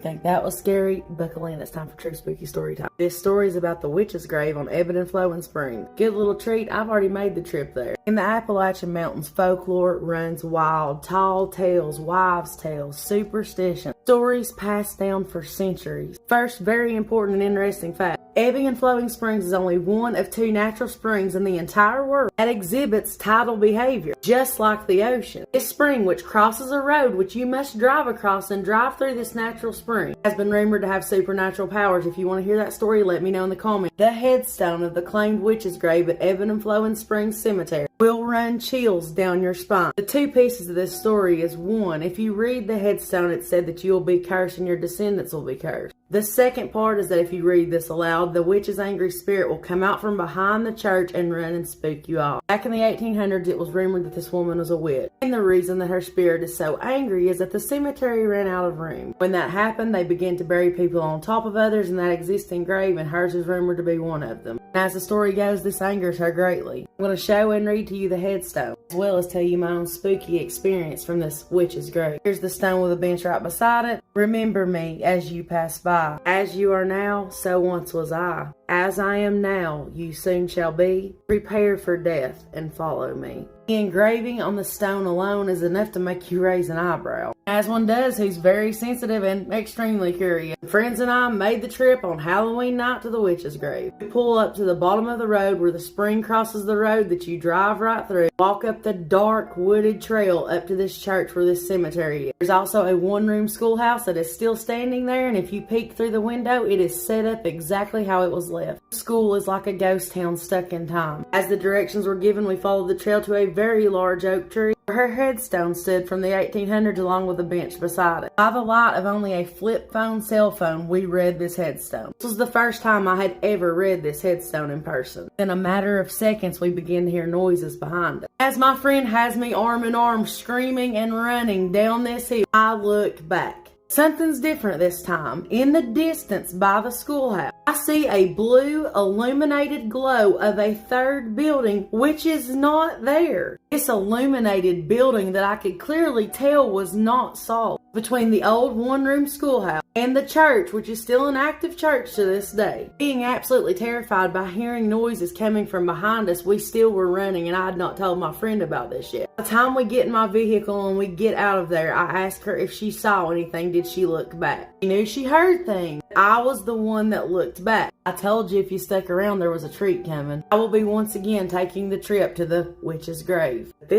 think that was scary? Buckle in, it's time for True Spooky Story Time. This story is about the witch's grave on Ebb and Flowing Spring. Good little treat, I've already made the trip there. In the Appalachian Mountains, folklore runs wild. Tall tales, wives' tales, superstition, stories passed down for centuries. First, very important and interesting fact. Ebbing and Flowing Springs is only one of 2 natural springs in the entire world that exhibits tidal behavior, just like the ocean. This spring, which crosses a road which you must drive across and drive through this natural spring, has been rumored to have supernatural powers. If you want to hear that story, let me know in the comments. The headstone of the claimed witch's grave at Ebbing and Flowing Springs Cemetery will run chills down your spine. The 2 pieces of this story is: 1, if you read the headstone, it said that you will be cursed and your descendants will be cursed. The second part is that if you read this aloud, the witch's angry spirit will come out from behind the church and run and spook you off. Back in the 1800s, it was rumored that this woman was a witch. And the reason that her spirit is so angry is that the cemetery ran out of room. When that happened, they began to bury people on top of others in that existing grave, and hers is rumored to be one of them. And as the story goes, this angers her greatly. I'm going to show and read to you the headstone, as well as tell you my own spooky experience from this witch's grave. Here's the stone with a bench right beside it. Remember me as you pass by. As you are now, so once was I. As I am now, you soon shall be. Prepare for death and follow me. The engraving on the stone alone is enough to make you raise an eyebrow, as one does who's very sensitive and extremely curious. Friends and I made the trip on Halloween night to the witch's grave. We pull up to the bottom of the road where the spring crosses the road that you drive right through. Walk up the dark wooded trail up to this church where this cemetery is. There's also a 1-room schoolhouse that is still standing there, and if you peek through the window, it is set up exactly how it was left. The school is like a ghost town stuck in time. As the directions were given, we followed the trail to a very large oak tree where her headstone stood from the 1800s, along with a bench beside it. By the light of only a flip phone cell phone, we read this headstone. This was the first time I had ever read this headstone in person. In a matter of seconds, we began to hear noises behind us. As my friend has me arm in arm screaming and running down this hill, I look back. Something's different this time. In the distance by the schoolhouse, I see a blue illuminated glow of a 3rd building which is not there. This illuminated building that I could clearly tell was not solid. Between the old 1-room schoolhouse and the church, which is still an active church to this day. Being absolutely terrified by hearing noises coming from behind us, we still were running, and I had not told my friend about this yet. By the time we get in my vehicle and we get out of there, I asked her if she saw anything. Did she look back? She knew she heard things. I was the one that looked back. I told you if you stuck around there was a treat coming. I will be once again taking the trip to the witch's grave.